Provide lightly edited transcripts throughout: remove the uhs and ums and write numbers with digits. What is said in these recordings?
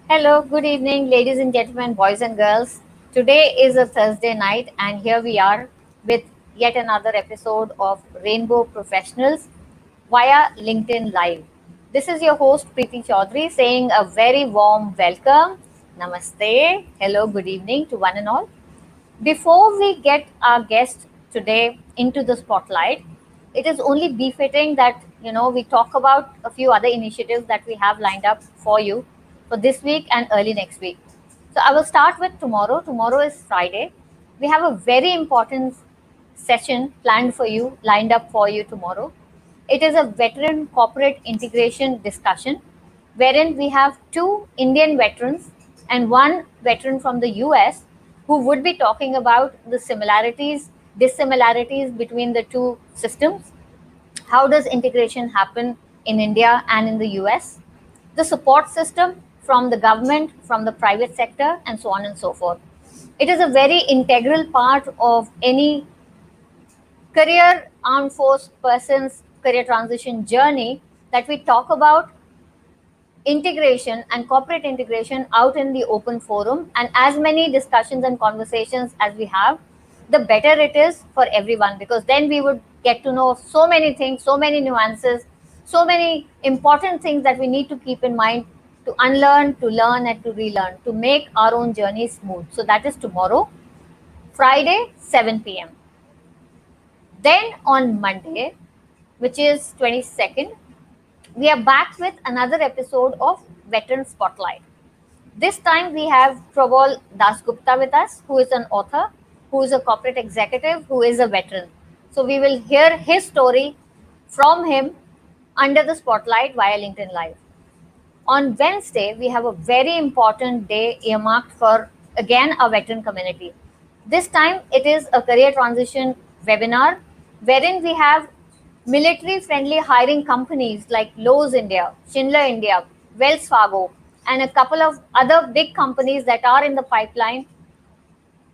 Hello, good evening, ladies and gentlemen, boys and girls. Today is a Thursday night, and here we are with yet another episode of Rainbow Professionals via LinkedIn Live. This is your host, Preeti Chaudhary, saying a very warm welcome. Namaste. Hello, good evening to one and all. Before we get our guest today into the spotlight, it is only befitting that we talk about a few other initiatives that we have lined up for you for this week and early next week. So I will start with tomorrow. Tomorrow is Friday. We have a very important session planned for you, lined up for you tomorrow. It is a veteran corporate integration discussion wherein we have two Indian veterans and one veteran from the US who would be talking about the similarities, dissimilarities between the two systems. How does integration happen in India and in the US? The support system from the government, from the private sector, and so on and so forth. It is a very integral part of any career armed force person's career transition journey that we talk about integration and corporate integration out in the open forum, and as many discussions and conversations as we have, the better it is for everyone, because then we would get to know so many things, so many nuances, so many important things that we need to keep in mind to unlearn, to learn, and to relearn to make our own journey smooth. So that is tomorrow, Friday, 7 p.m. Then on Monday, which is 22nd, we are back with another episode of Veteran Spotlight. This time we have Prabal Dasgupta with us, who is an author, who is a corporate executive, who is a veteran. So we will hear his story from him under the spotlight via LinkedIn Live. On Wednesday, we have a very important day earmarked for, again, our veteran community. This time, it is a career transition webinar wherein we have military friendly hiring companies like Lowe's India, Schindler India, Wells Fargo, and a couple of other big companies that are in the pipeline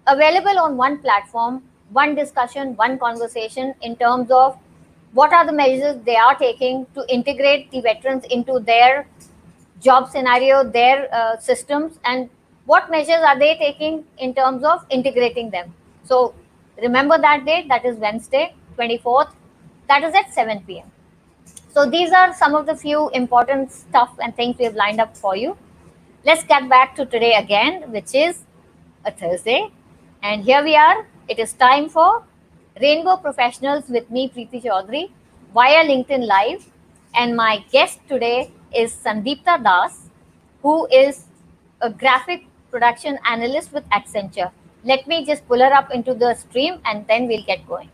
available on one platform, one discussion, one conversation in terms of what are the measures they are taking to integrate the veterans into their job scenario, their systems, and what measures are they taking in terms of integrating them. So remember that date, that is Wednesday, 24th, that is at 7 p.m. So these are some of the few important stuff and things we have lined up for you. Let's get back to today again, which is a Thursday. And here we are. It is time for Rainbow Professionals with me, Preeti Chaudhary, via LinkedIn Live. And my guest today is Sandeepta Das, who is a graphic production analyst with Accenture. Let me just pull her up into the stream and then we'll get going.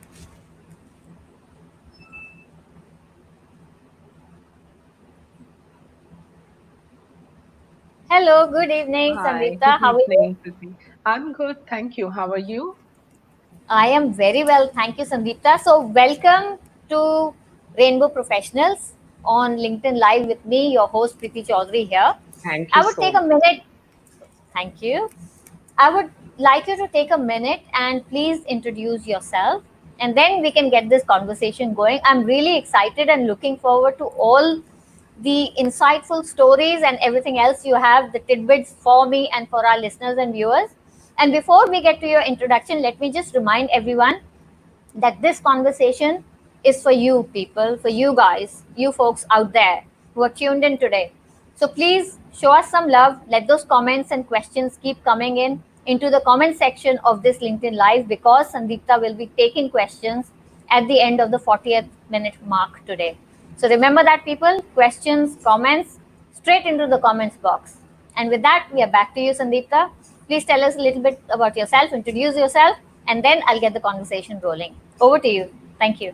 Hello, good evening, Hi, good Sandeepta. How are you? evening, Priti. I'm good, thank you. How are you? I am very well. Thank you, Sandeepta. So, welcome to Rainbow Professionals on LinkedIn Live with me, your host, Preeti Chaudhary here. Thank you I would so take a much. minute. Thank you. I would like you to take a minute and please introduce yourself, and then we can get this conversation going. I'm really excited and looking forward to all the insightful stories and everything else you have, the tidbits for me and for our listeners and viewers. And before we get to your introduction, let me just remind everyone that this conversation is for you people, for you guys, you folks out there who are tuned in today. So please show us some love. Let those comments and questions keep coming in into the comment section of this LinkedIn Live, because Sandeepta will be taking questions at the end of the 40th minute mark today. So remember that, people, questions, comments, straight into the comments box. And with that, we are back to you, Sandeepta. Please tell us a little bit about yourself, introduce yourself, and then I'll get the conversation rolling. Over to you. Thank you.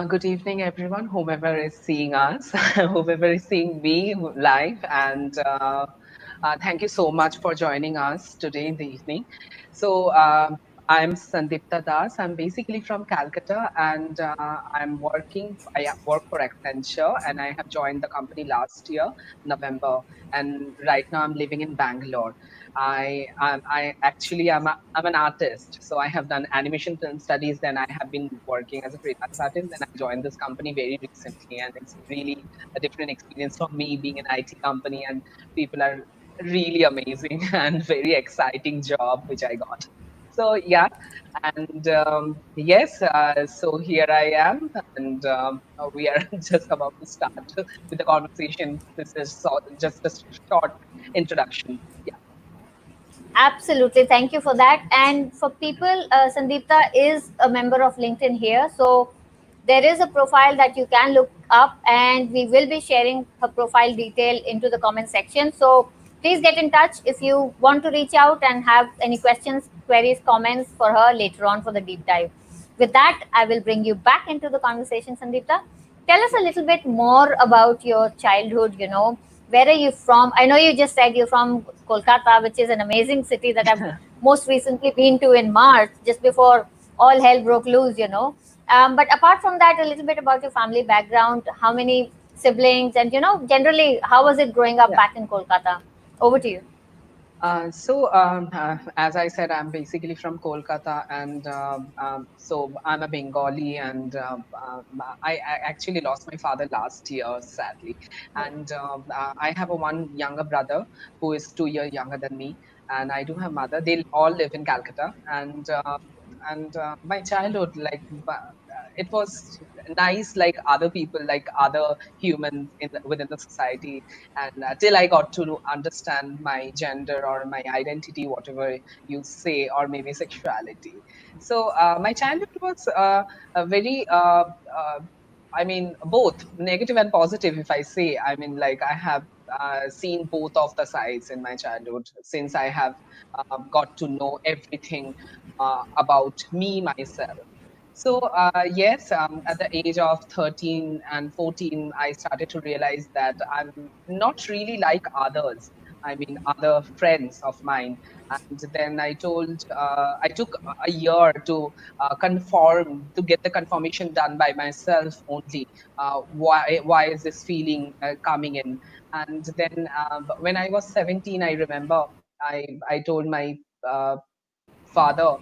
Good evening, everyone, whomever is seeing us, whomever is seeing me live, and thank you so much for joining us today in the evening. So, I'm Sandeepta Das. I'm basically from Calcutta, and I'm working. I work for Accenture, and I have joined the company last year, November. And right now, I'm living in Bangalore. I actually I'm an artist, so I have done animation film studies. Then I have been working as a freelance artist. Then I joined this company very recently, and it's really a different experience for me being an IT company, and people are really amazing and very exciting job which I got. So yeah, and yes, so here I am, and we are just about to start with the conversation. This is just a short introduction. Yeah. Absolutely. Thank you for that. And for people, Sandeepta is a member of LinkedIn here. So there is a profile that you can look up, and we will be sharing her profile detail into the comment section. So please get in touch if you want to reach out and have any questions, queries, comments for her later on for the deep dive. With that, I will bring you back into the conversation, Sandeepta. Tell us a little bit more about your childhood. Where are you from? I know you just said you're from Kolkata, which is an amazing city that I've most recently been to in March, just before all hell broke loose. But apart from that, a little bit about your family background, how many siblings, and generally, how was it growing up Yeah. back in Kolkata? Over to you. As I said, I'm basically from Kolkata, and so I'm a Bengali, and I actually lost my father last year, sadly. And I have a one younger brother who is 2 years younger than me, and I do have mother. They all live in Calcutta, and my childhood, it was nice, like other people, like other humans within the society, and till I got to understand my gender or my identity, whatever you say, or maybe sexuality. So my childhood was a very I mean, both negative and positive, if I say. I mean, like, I have seen both of the sides in my childhood, since I have got to know everything about me myself. So, yes, at the age of 13 and 14, I started to realize that I'm not really like others. I mean, other friends of mine. And then I took a year to to get the confirmation done by myself only. Why is this feeling coming in? And then when I was 17, I remember I told my uh, father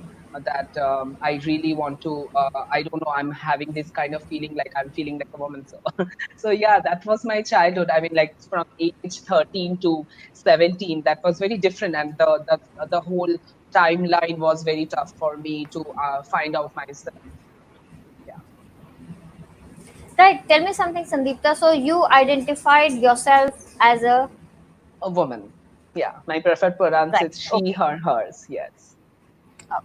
that I really want to, I don't know, I'm having this kind of feeling, like I'm feeling like a woman. So, so yeah, that was my childhood. I mean, like from age 13 to 17, that was very different. And the whole timeline was very tough for me to find out myself. Yeah, Right. Tell me something, Sandeepta. So you identified yourself as a a woman. Yeah, my preferred pronouns right. is she, Okay. her, hers. Yes.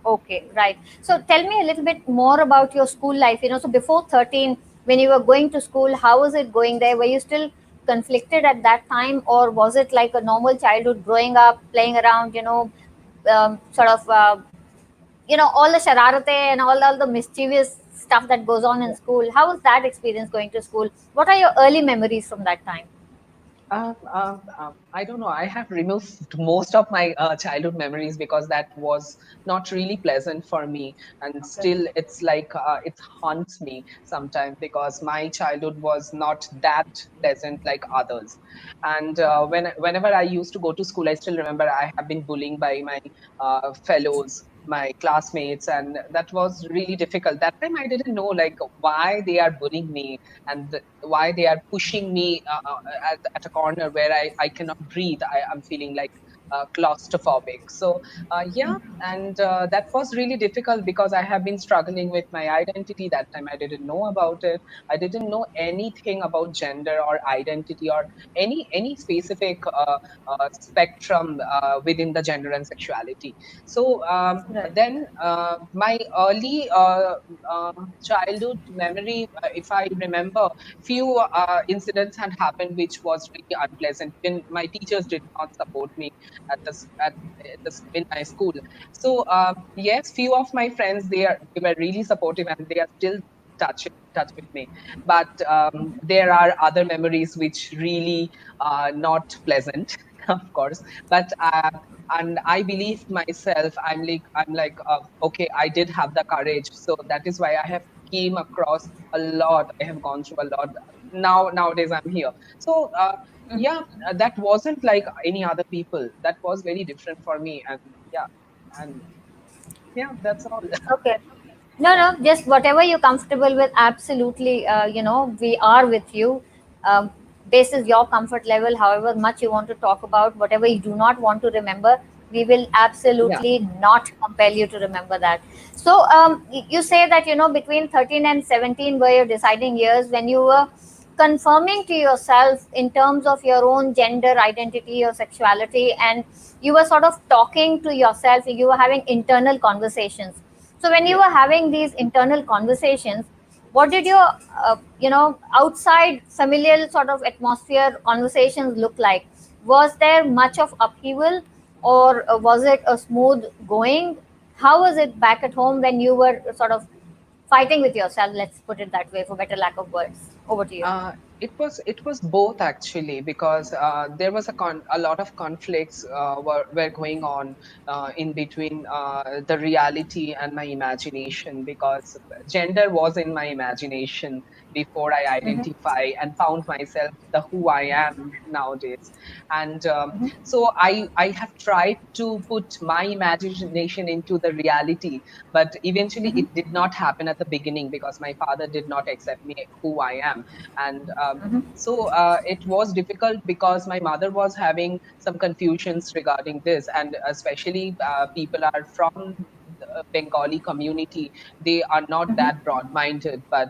Okay, right. So tell me a little bit more about your school life. So before 13, when you were going to school, how was it going there? Were you still conflicted at that time, or was it like a normal childhood growing up, playing around, sort of, all the shararate and all the mischievous stuff that goes on in school? How was that experience going to school? What are your early memories from that time? I don't know. I have removed most of my childhood memories because that was not really pleasant for me, and Okay. still, it's like it haunts me sometimes because my childhood was not that pleasant like others. And whenever I used to go to school, I still remember I have been bullied by my fellows, my classmates, and that was really difficult. That time I didn't know like why they are bullying me, and why they are pushing me at a corner where I cannot breathe. I'm feeling like claustrophobic. So, yeah, and that was really difficult because I have been struggling with my identity. That time I didn't know about it. I didn't know anything about gender or identity or any specific spectrum within the gender and sexuality. So Right. then my early childhood memory, if I remember, few incidents had happened which was really unpleasant. Even my teachers did not support me at this in my school. So yes, few of my friends, they were really supportive, and they are still touch with me. But there are other memories which really not pleasant. of course. But and I believe myself. I'm like, okay, I did have the courage. So that is why I have came across a lot. I have gone through a lot. Nowadays I'm here. So yeah, that wasn't like any other people. That was very different for me. And yeah, and yeah, that's all. Okay. No, Yeah, no, just whatever you're comfortable with. Absolutely, we are with you. Um, this is your comfort level. However much you want to talk about, whatever you do not want to remember, we will yeah, absolutely not compel you to remember that. So, you say that, between 13 and 17 were your deciding years when you were confirming to yourself in terms of your own gender identity or sexuality, and you were sort of talking to yourself, you were having internal conversations. So when you yeah. were having these internal conversations, what did your outside familial sort of atmosphere conversations look like? Was there much of upheaval, or was it a smooth going? How was it back at home when you were sort of fighting with yourself? Let's put it that way, for better lack of words. Over to you. It was both actually, because there was a lot of conflicts were going on in between the reality and my imagination, because gender was in my imagination before I Hmm. identify and found myself the who I am nowadays. And Hmm. so I have tried to put my imagination into the reality, but eventually Hmm. it did not happen at the beginning because my father did not accept me who I am. And Hmm. so it was difficult because my mother was having some confusions regarding this, and especially people are from the Bengali community. They are not Hmm. that broad-minded, but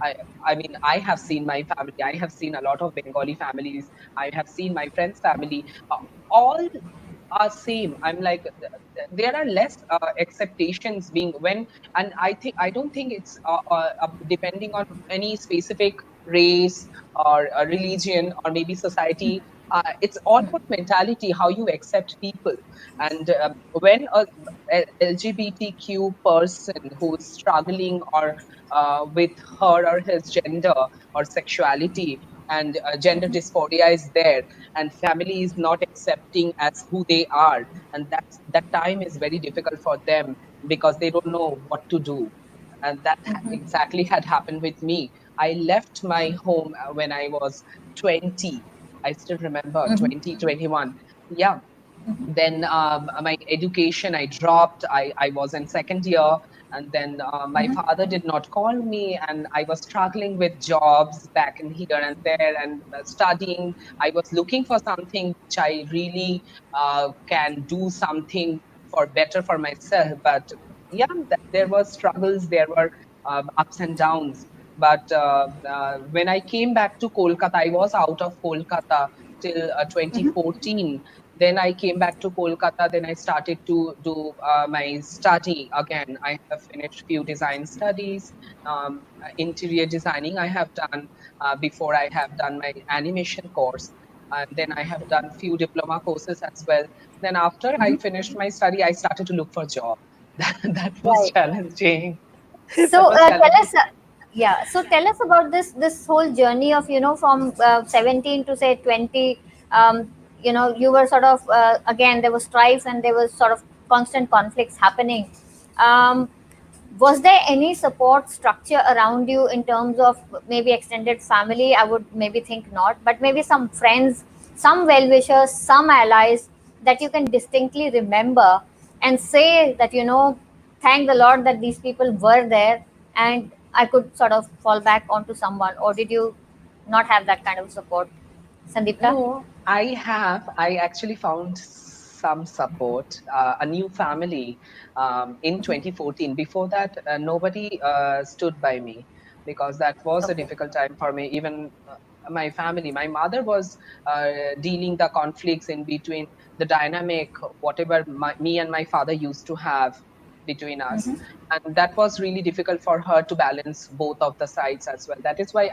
I, I mean, I have seen my family. I have seen a lot of Bengali families. I have seen my friends' family. All are same. I'm like, there are less acceptations being when, and I don't think it's depending on any specific race or a religion or maybe society. It's all about mentality, how you accept people. And when a LGBTQ person who's struggling or with her or his gender or sexuality, and gender dysphoria is there, and family is not accepting as who they are, and that time is very difficult for them because they don't know what to do. And that exactly had happened with me. I left my home when I was 20. I still remember, Hmm. 2021. Yeah. Then my education I dropped. I was in second year, and then my Hmm. father did not call me, and I was struggling with jobs back in here and there, and studying. I was looking for something which I really can do something for better for myself. But yeah, there were struggles, there were ups and downs. But when I came back to Kolkata, I was out of Kolkata till Hmm. 2014. Then I came back to Kolkata. Then I started to do my study again. I have finished few design studies, interior designing. I have done before I have done my animation course. And then I have done few diploma courses as well. Then after I finished my study, I started to look for job. That was Right. challenging. So That was tell challenging. us, yeah. So tell us about this whole journey of, from 17 to say 20. You were sort of, again, there was strife and there was sort of constant conflicts happening. Um, was there any support structure around you in terms of maybe extended family? I would maybe think not, but maybe some friends, some well wishers, some allies that you can distinctly remember and say that, thank the Lord that these people were there and I could sort of fall back onto someone? Or did you not have that kind of support, Sandeepta? No, I have. I actually found some support, a new family in 2014. Before that, nobody stood by me because that was a Okay. difficult time for me. Even my family, my mother was dealing the conflicts in between the dynamic, whatever me and my father used to have between us. Hmm. And that was really difficult for her to balance both of the sides as well. That is why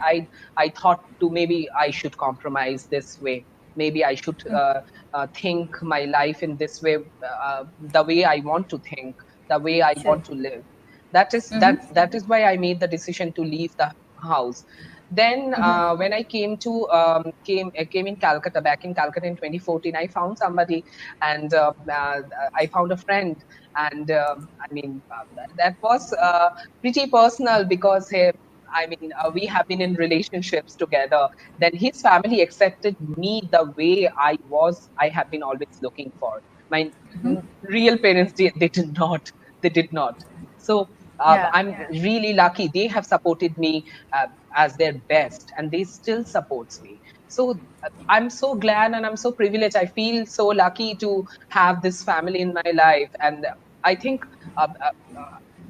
I thought to maybe I should compromise this way. Maybe I should think my life in this way, the way I want to think, the way I Sure. want to live. That is Hmm. why I made the decision to leave the house. Then Mm-hmm. when I came in Calcutta, back in Calcutta in 2014, I found somebody, and I found a friend, and I mean that was pretty personal because we have been in relationships together. Then his family accepted me the way I was. I have been always looking for. My real parents, they did not. They did not. So I'm really lucky. They have supported me as their best, and they still supports me. So I'm so glad and I'm so privileged. I feel so lucky to have this family in my life, and I think uh, uh,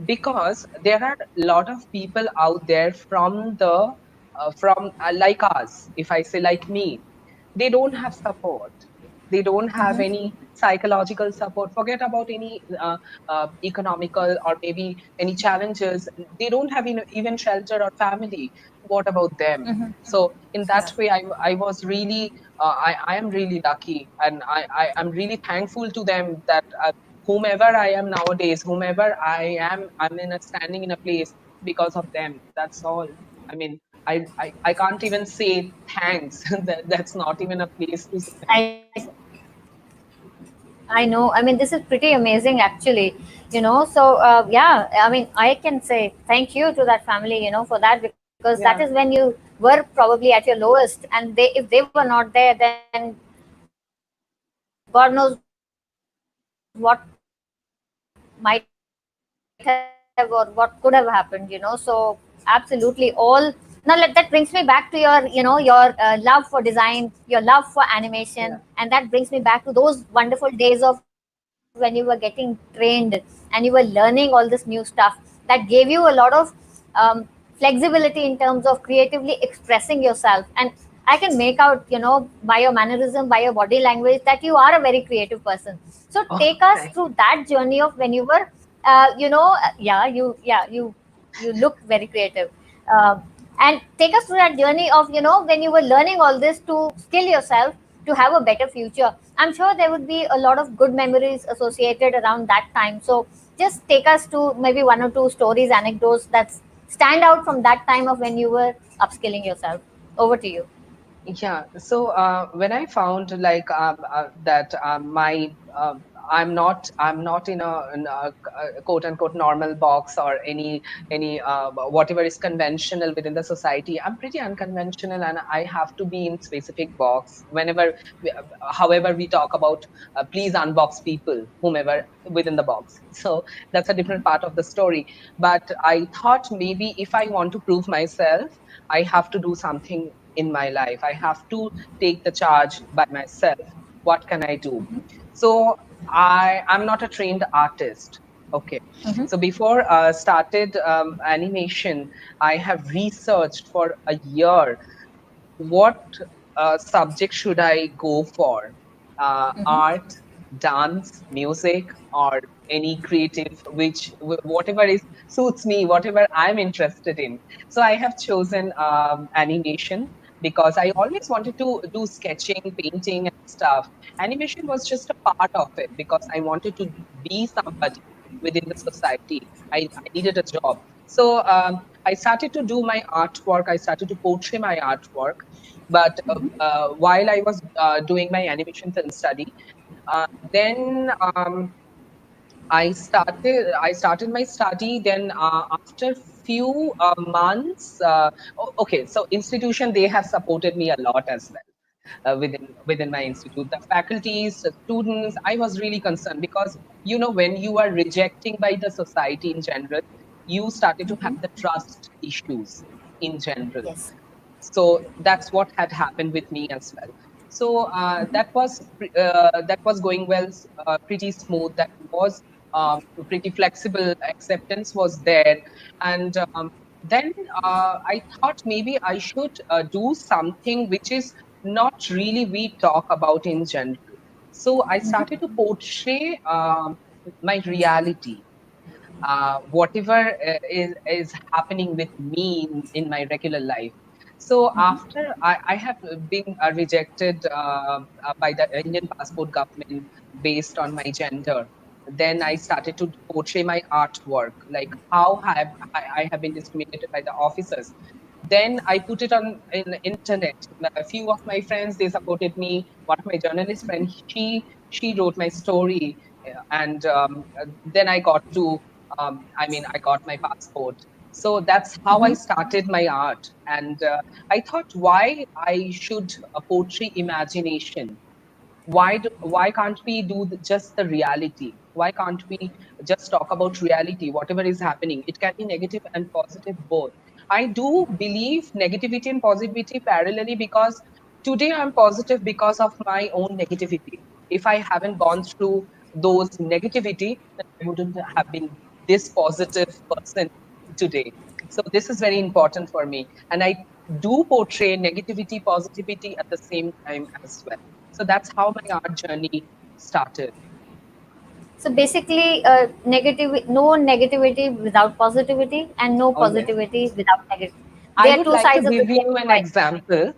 because there are a lot of people out there from the from like us, if I say like me, they don't have support. They don't have any psychological support. Forget about any economical or maybe any challenges. They don't have even shelter or family. What about them? So in that way, I was really, I am really lucky, and I am really thankful to them that whomever I am nowadays, whomever I'm in a standing in a place because of them. That's all. I mean, I can't even say thanks. That's not even a place to say thanks. I know. I mean, this is pretty amazing, actually. So yeah. I mean, I can say thank you to that family, for that, because that is when Yeah. you were probably at your lowest, and if they were not there, then God knows what might have, or what could have happened. So absolutely, all now that brings me back to that brings me back to your love for design, your love for animation, and that brings me back to those Yeah. wonderful days of when you were getting trained and you were learning all this new stuff that gave you a lot of flexibility in terms of creatively expressing yourself. And I can make out, by your mannerism, by your body language, that you are a very creative person. So take us through Oh, that journey thank of you. when you were, yeah, you look very creative. uh, and take us through that journey of when you were learning all this to skill yourself to have a better future. I'm sure there would be a lot of good memories associated around that time. So just take us to maybe one or two stories, anecdotes that stand out from that time of when you were upskilling yourself. Over to you. Yeah. So when I found like that I'm not in a quote unquote normal box or any whatever is conventional within the society. I'm pretty unconventional, and I have to be in specific box whenever, however we talk about. Please unbox people, whomever within the box. So that's a different part of the story. But I thought maybe if I want to prove myself, I have to do something in my life. I have to take the charge by myself. What can I do? So I'm not a trained artist. Okay. So before started animation, I have researched for a year what subject should I go for? Art, dance, music, or any creative, whatever is suits me, whatever I'm interested in. So I have chosen animation because I always wanted to do sketching, painting, and stuff. Animation was just a part of it because I wanted to be somebody within the society. I needed a job. So I started to do my artwork. I started to portray my artwork. But while I was doing my animation film study, then I started my study. Then after few months, okay, so institution, they have supported me a lot as well. Within my institute, the faculties, the students, I was really concerned because when you are rejecting by the society in general, you started to have the trust issues in general. Yes. So that's what had happened with me as well. So that was going well, pretty smooth. That was pretty flexible. Acceptance was there. And then I thought maybe I should do something which is not really we talk about in general. So I started to portray my reality, whatever is happening with me in my regular life. So after I have been rejected by the Indian passport government based on my gender, then I started to portray my artwork, like how I have been discriminated by the officers. Then I put it on in internet. A few of my friends, they supported me. One of my journalist friends, she wrote my story, and then I got to I got my passport. So that's how I Mhm. started my art. And I thought, why I should portray imagination? Why can't we do just the reality? Why can't we just talk about reality? Whatever is happening, it can be negative and positive both. I do believe negativity and positivity parallelly, because today I'm positive because of my own negativity. If I haven't gone through those negativity, then I wouldn't have been this positive person today. So this is very important for me, and I do portray negativity, positivity at the same time as well. So that's how my art journey started. So basically, no negativity without positivity, and no Oh, yes. positivity without negativity. I They are would two like to sides of the give same you an coin. example,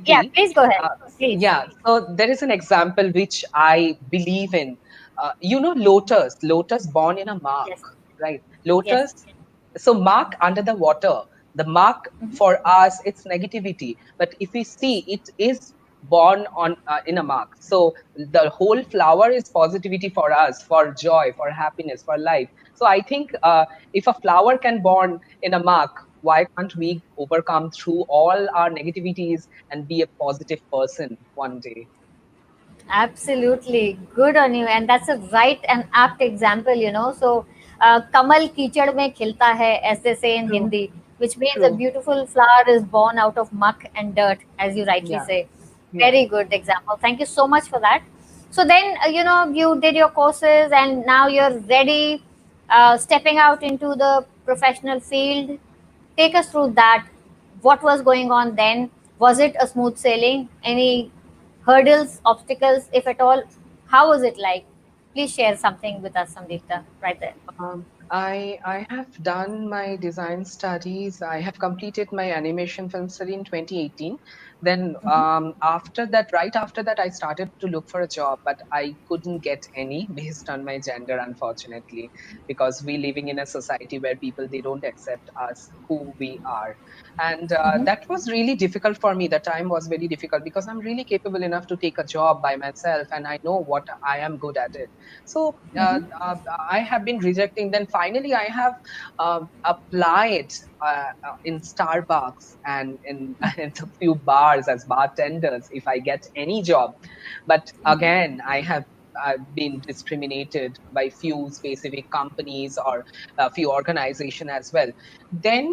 Yeah, Preeti. please go ahead. Uh, Please. yeah, so there is an example which I believe in. Lotus born in a mark, Yes. right? Yes. Lotus, so mark under the water. The mark Mhm. for us, it's negativity. But if we see, it is born on in a mark. So the whole flower is positivity for us, for joy, for happiness, for life. So I think if a flower can born in a mark, why can't we overcome through all our negativities and be a positive person one day? Absolutely. Good on you. And that's a right and apt example, So, Kamal Kichad mein khilta hai, as they say in True, Hindi, which means a true. beautiful flower is born out of muck and dirt, as you rightly Yeah, say. yeah. Very good example. Thank you so much for that. So, then, you did your courses and now you're ready, stepping out into the professional field. Take us through that. What was going on then? Was it a smooth sailing? Any hurdles, obstacles, if at all? How was it like? Please share something with us, Sandeepta, right there. I have done my design studies. I have completed my animation film study in 2018. Then Hmm. right after that, I started to look for a job, but I couldn't get any based on my gender, unfortunately, because we living in a society where people, they don't accept us who we are, and Hmm. that was really difficult for me. The time was very difficult because I'm really capable enough to take a job by myself, and I know what I am good at it. So Hmm. I have been rejecting. Then finally, I have applied in Starbucks and in, in a few bars as bartenders if I get any job. But again, I have been discriminated by few specific companies or a few organization as well. Then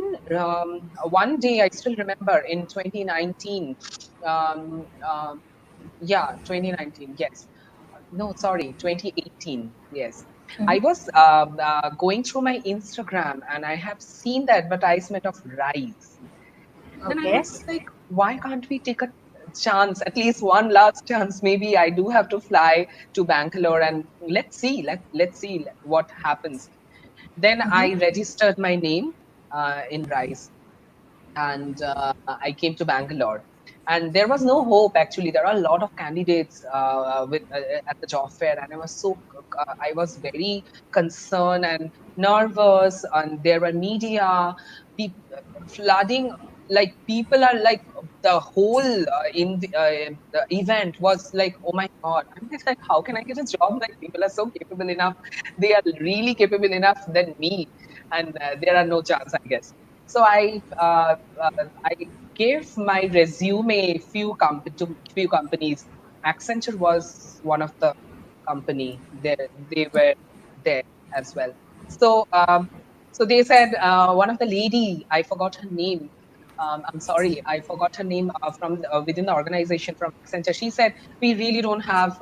one day, I still remember in 2019, um, um, yeah, 2019, yes, no, sorry, 2018. Yes. Hmm. I was going through my Instagram and I have seen the advertisement of rice. Then I Okay. was like, why can't we take a chance, at least one last chance? Maybe I do have to fly to Bangalore and let's see what happens. Then Hmm. I registered my name in rice, and I came to Bangalore. And there was no hope. Actually, there are a lot of candidates at the job fair, and I was very concerned and nervous. And there were media, people flooding. Like people are like the whole the event was like, oh my god! I'm just like, how can I get a job? Like people are so capable enough. They are really capable enough than me, and there are no chance, I guess. So I gave my resume to few companies. Accenture was one of the company. They were there as well. So so they said, one of the lady, I forgot her name. I'm sorry, I forgot her name, from within the organization from Accenture. She said, we really don't have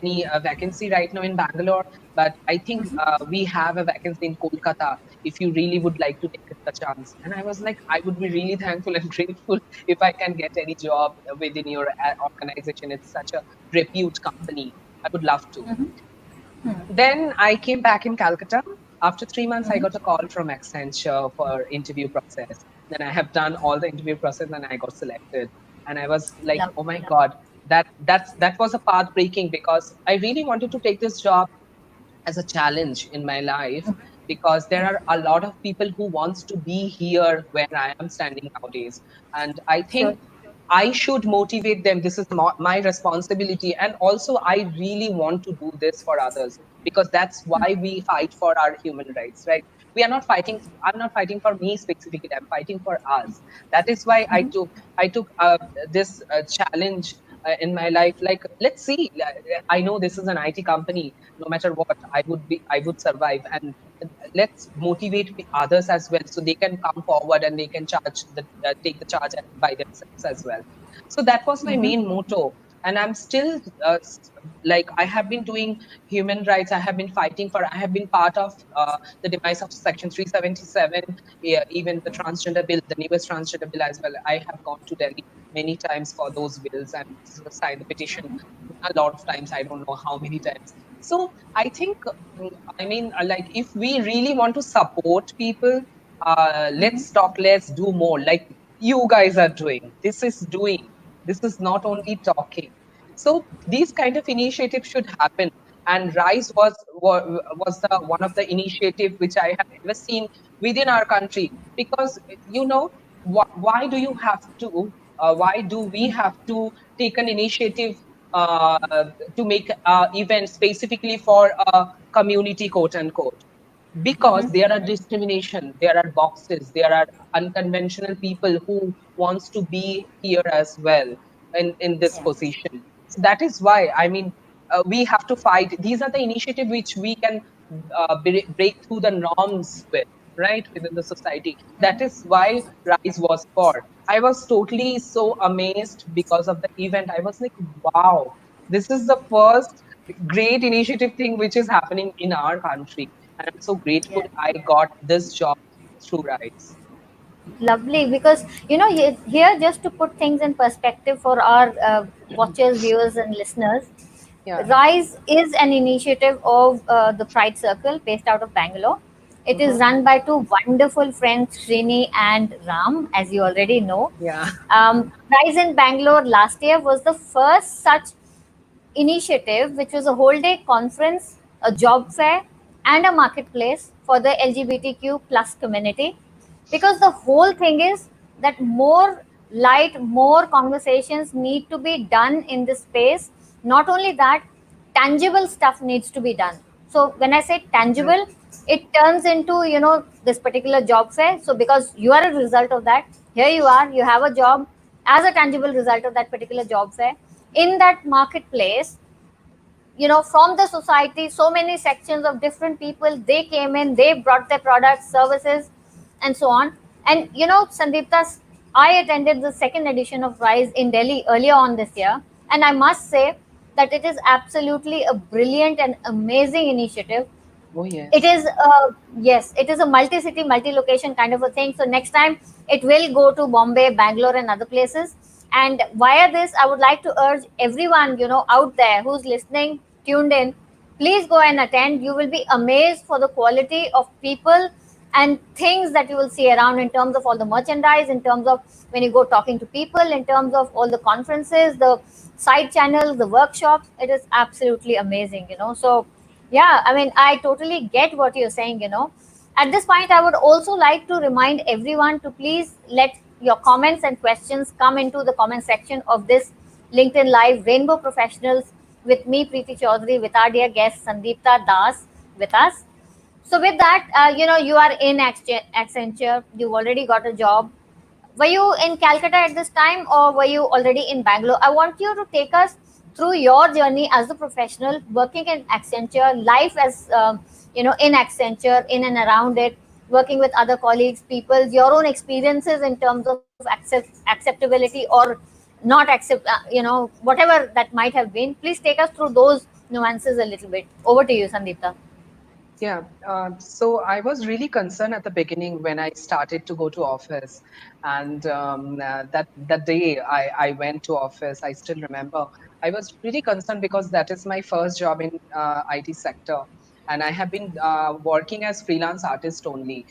any vacancy right now in Bangalore, but I think we have a vacancy in Kolkata if you really would like to take the chance. And I was like, I would be really thankful and grateful if I can get any job within your organization. It's such a repute company. I would love to. Hmm. Hmm. Then I came back in Calcutta. After 3 months, I Hmm. got a call from Accenture for interview process. Then I have done all the interview process and I got selected. And I was like, oh Lovely, my lovely. God, that was a path breaking, because I really wanted to take this job as a challenge in my life. because there are a lot of people who wants to be here where I am standing nowadays. And I Sure. think I should motivate them. This is my responsibility. And also, I really want to do this for others, because that's why we fight for our human rights, right? We are not fighting. I'm not fighting for me specifically. I'm fighting for us. That is why I took this challenge in my life. Like, let's see. I know this is an IT company. No matter what, I would survive. And let's motivate others as well, so they can come forward and they can take the charge by themselves as well. So that was my Mm-hmm. main motto. And I'm still like, I have been doing human rights. I have been fighting for, I have been part of the demise of section 377. Yeah, even the transgender bill, the newest transgender bill as well. I have gone to Delhi many times for those bills and signed the petition a lot of times. I don't know how many times. So I think, mm, I mean, like, if we really want to support people, let's talk, let's do more. Like you guys are doing. This is doing. This is not only talking. So these kind of initiatives should happen. And Rise was the one of the initiative which I have ever seen within our country. Because why do you have to? Why do we have to take an initiative uh, to make events specifically for a community, quote unquote? Because there are discrimination, there are boxes, there are unconventional people who wants to be here as well in this Yeah. position. So that is why, I mean, we have to fight. These are the initiative which we can break through the norms with, right, within the society. That is why Rise was for. I was totally so amazed because of the event. I was like, wow, this is the first great initiative thing which is happening in our country. And I'm so grateful Yeah. I got this job through Rise. Lovely, because here, just to put things in perspective for our watchers, viewers, and listeners, Yeah. Rise is an initiative of the Pride Circle based out of Bangalore. It is Hmm. run by two wonderful friends, Srini and Ram, as you already know. Yeah. Rise in Bangalore last year was the first such initiative, which was a whole day conference, a job fair, and a marketplace for the LGBTQ plus community. Because the whole thing is that more light, more conversations need to be done in this space. Not only that, tangible stuff needs to be done. So when I say Right. tangible, it turns into this particular job fair. So because you are a result of that, here you are, you have a job as a tangible result of that particular job fair in that marketplace. From the society, so many sections of different people, they came in, they brought their products, services, and so on. And Sandeepta, I attended the second edition of Rise in Delhi earlier on this year, and I must say that it is absolutely a brilliant and amazing initiative. Oh, It yes. is, yes, it is a multi-city, multi-location kind of a thing. So next time it will go to Bombay, Bangalore, and other places. And via this, I would like to urge everyone, out there who's listening, tuned in, please go and attend. You will be amazed for the quality of people and things that you will see around, in terms of all the merchandise, in terms of when you go talking to people, in terms of all the conferences, the side channels, the workshops. It is absolutely amazing. So yeah, I mean, I totally get what you're saying. At this point, I would also like to remind everyone to please let your comments and questions come into the comment section of this LinkedIn Live Rainbow Professionals with me, Preeti Chaudhary, with our dear guest Sandeepta Das with us. So with that, you are in Accenture, you've already got a job. Were you in Calcutta at this time, or were you already in Bangalore? I want you to take us through your journey as a professional working in Accenture, life as in Accenture, in and around it, working with other colleagues, people, your own experiences in terms of acceptability or not accept, whatever that might have been. Please take us through those nuances a little bit. Over to you, Sandeepta. Yeah. So I was really concerned at the beginning when I started to go to office, and that day I went to office. I still remember. I was really concerned because that is my first job in IT sector, and I have been working as freelance artist only,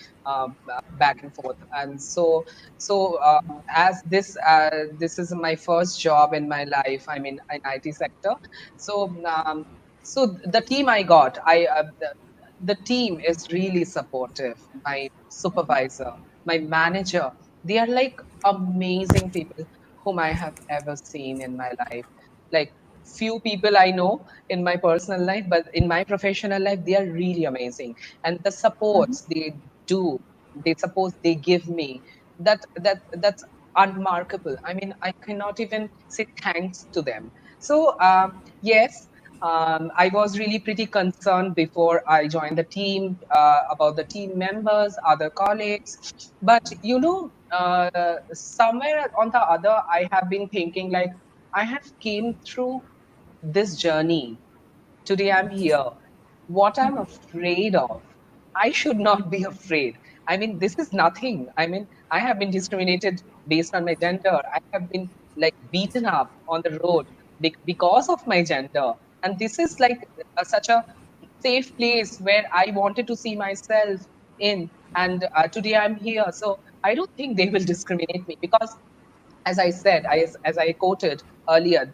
back and forth. And so as this is my first job in my life. I mean, in IT sector. So. So the team I got, the team is really supportive. My supervisor, my manager, they are like amazing people whom I have ever seen in my life. Like few people I know in my personal life, but in my professional life, they are really amazing. And the Mhm. supports they do, they suppose they give me, that's unmarkable. I mean, I cannot even say thanks to them. So yes, I was really pretty concerned before I joined the team about the team members, other colleagues. But somewhere on the other, I have been thinking like I have came through this journey. Today I'm here. What I'm afraid of, I should not be afraid. I mean, this is nothing. I mean, I have been discriminated based on my gender. I have been like beaten up on the road because of my gender. And this is like such a safe place where I wanted to see myself in. And today I'm here. So I don't think they will discriminate me because as I said, as I quoted earlier,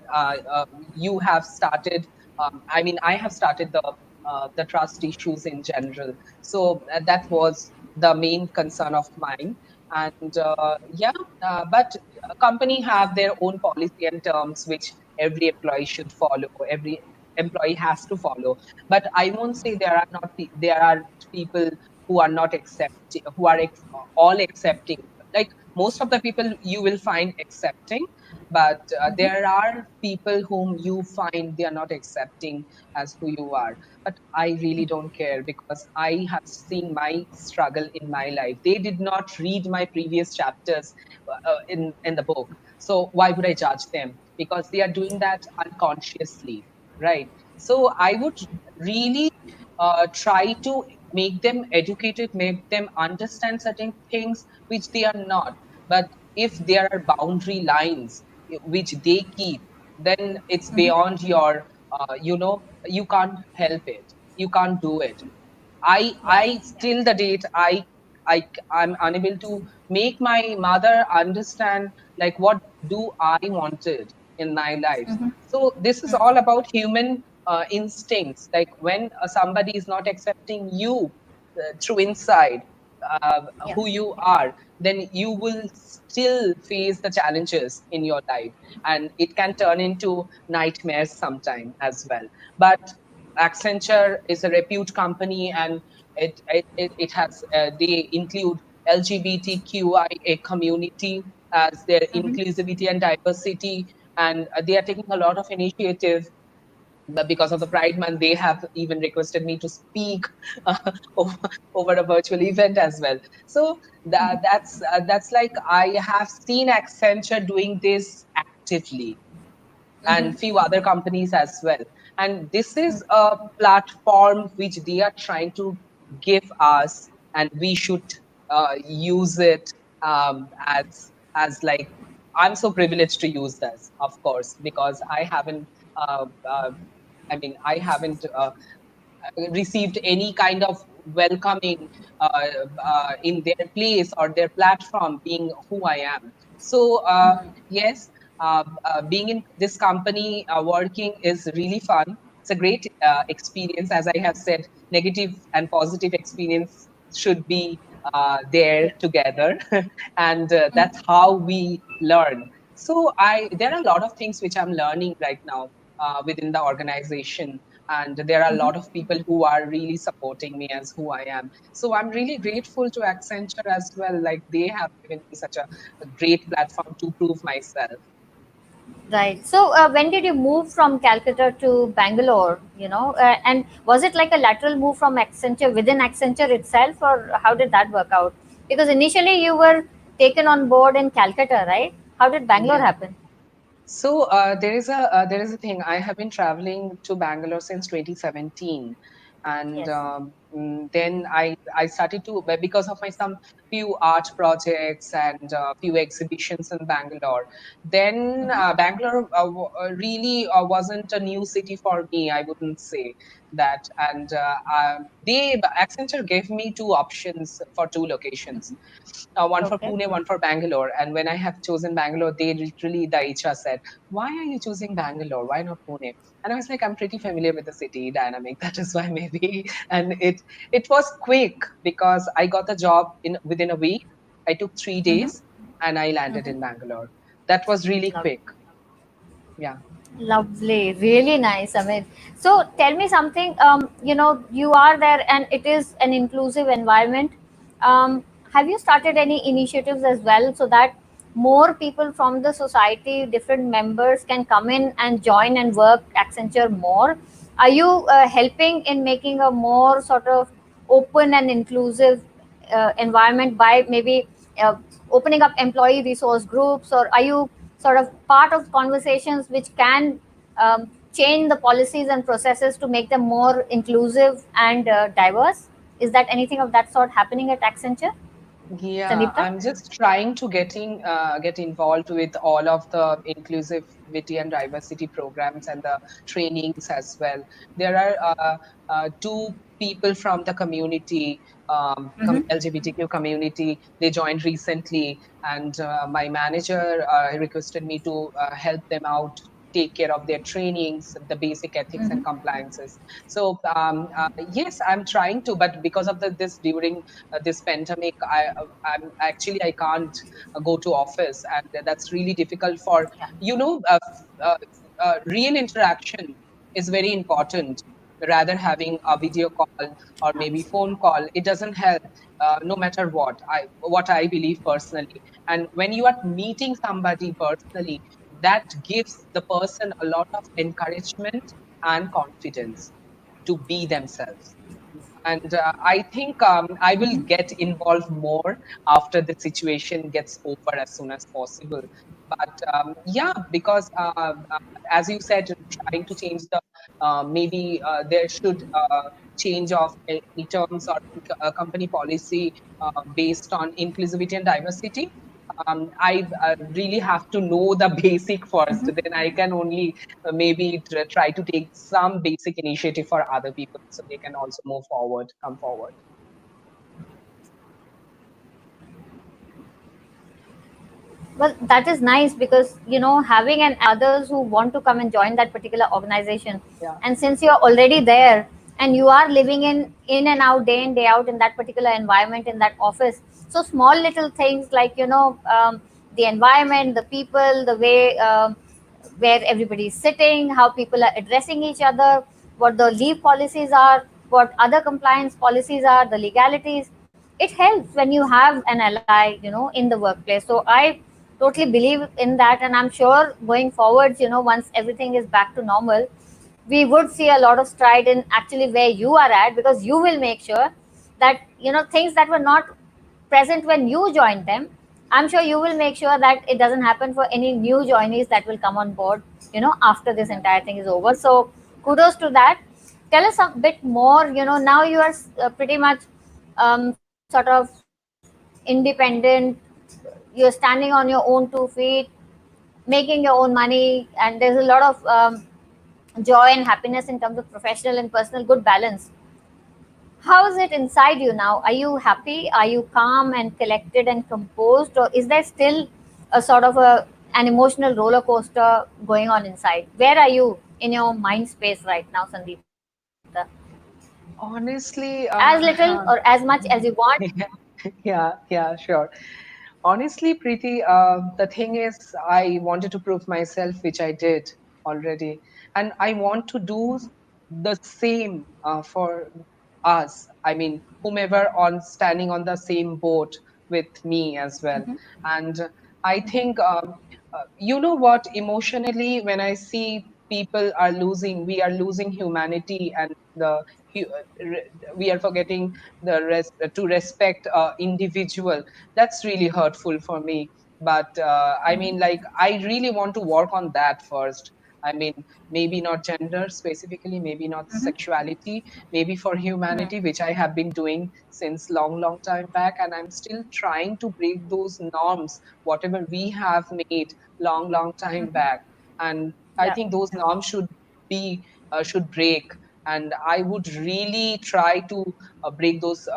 you have started. I mean, I have started the trust issues in general. So that was the main concern of mine. And yeah, but a company have their own policy and terms which every employee should follow. Every employee has to follow. But I won't say there are people who are not accepting, who are all accepting. Like most of the people you will find accepting, but Mhm. there are people whom you find they are not accepting as who you are. But I really don't care because I have seen my struggle in my life. They did not read my previous chapters in the book, so why would I judge them? Because they are doing that unconsciously, right? So I would really try to make them educated, make them understand certain things which they are not. But if there are boundary lines which they keep, then it's Mhm. beyond your, you can't help it. You can't do it. Yeah. I still the date I'm unable to make my mother understand like what do I wanted in my life. Mhm. So this is all about human instincts. Like when somebody is not accepting you through inside, Yeah. who you are, then you will still face the challenges in your life, and it can turn into nightmares sometime as well. But Accenture is a repute company, and it has they include LGBTQIA community as their Mhm. inclusivity and diversity, and they are taking a lot of initiative. But because of the Pride Month, they have even requested me to speak uh, over, over a virtual event as well. So that's like I have seen Accenture doing this actively, Mhm. and few other companies as well. And this is a platform which they are trying to give us, and we should use it as like I'm so privileged to use this, of course, because I haven't. I mean, I haven't received any kind of welcoming in their place or their platform being who I am. So, yes, being in this company, working is really fun. It's a great experience. As I have said, negative and positive experience should be there Yeah. together. And that's how we learn. So there are a lot of things which I'm learning right now within the organization, and there are a Mhm. lot of people who are really supporting me as who I am. So I'm really grateful to Accenture as well. Like they have given me such a great platform to prove myself. Right. So, when did you move from Calcutta to Bangalore? And was it like a lateral move from Accenture within Accenture itself, or how did that work out? Because initially you were taken on board in Calcutta, right? How did Bangalore Yeah. happen? So there is a thing. I have been traveling to Bangalore since 2017, and Yes. then I started to because of my some few art projects and few exhibitions in Bangalore. Then Mm-hmm. Bangalore really wasn't a new city for me. I wouldn't say. that. And they Accenture gave me two options for two locations, one for Okay. Pune, one for Bangalore. And when I have chosen Bangalore, they literally, the HR said, "Why are you choosing Bangalore? Why not Pune?" And I was like, "I'm pretty familiar with the city dynamic. That is why maybe." And it was quick because I got the job in within a week. I took 3 days, and I landed in Bangalore. That was really quick. Yeah. Lovely, really nice, Amit. So tell me something. You are there, and it is an inclusive environment. Have you started any initiatives as well so that more people from the society, different members, can come in and join and work Accenture more? Are you helping in making a more sort of open and inclusive environment by maybe uh, opening up employee resource groups, or are you sort of part of conversations which can change the policies and processes to make them more inclusive and diverse? Is that anything of that sort happening at Accenture, Yeah, Sandeepta? I'm just trying to get involved with all of the inclusivity and diversity programs and the trainings as well. There are two people from the community, LGBTQ community. They joined recently, and my manager requested me to help them out, take care of their trainings, the basic ethics and compliances. So yes, I'm trying to, but because of this during this pandemic, I can't go to office, and that's really difficult for you know uh, uh, real interaction is very important. Rather having a video call or maybe phone call, it doesn't help, no matter what I believe personally. And when you are meeting somebody personally, that gives the person a lot of encouragement and confidence to be themselves. And I think I will get involved more after the situation gets over as soon as possible. But yeah, because as you said, trying to change the maybe there should change of any terms or company policy based on inclusivity and diversity. I really have to know the basic first. Then I can only maybe try to take some basic initiative for other people so they can also move forward, come forward. Well, that is nice because having an others who want to come and join that particular organization, Yeah. and since you're already there and you are living in and out day in day out in that particular environment in that office, so small little things like the environment, the people, the way where everybody is sitting, how people are addressing each other, what the leave policies are, what other compliance policies are, the legalities. It helps when you have an ally, in the workplace. So I totally believe in that, and I'm sure going forwards, once everything is back to normal, we would see a lot of stride in actually where you are at, because you will make sure that things that were not present when you joined them, I'm sure you will make sure that it doesn't happen for any new joinees that will come on board after this Yeah. entire thing is over. So kudos to that. Tell us a bit more. Now you are pretty much sort of independent. You're standing on your own 2 feet, making your own money, and there's a lot of joy and happiness in terms of professional and personal good balance. How is it inside you now? Are you happy? Are you calm and collected and composed, or is there still a sort of an emotional roller coaster going on inside? Where are you in your mind space right now, Sandeepta? As Honestly, little or as much as you want. yeah, yeah, sure. Honestly, Preeti, the thing is, I wanted to prove myself, which I did already. And I want to do the same for us. I mean, whomever on standing on the same boat with me as well. And I think, you know what, emotionally, when I see people are losing, we are losing humanity, and we are forgetting to respect individual. That's really hurtful for me. But I mean, like, I really want to work on that first. I mean, maybe not gender specifically, maybe not sexuality, maybe for humanity, which I have been doing since long time back, and I'm still trying to break those norms, whatever we have made long time back. And I think those norms should be should break. and I would really try to break those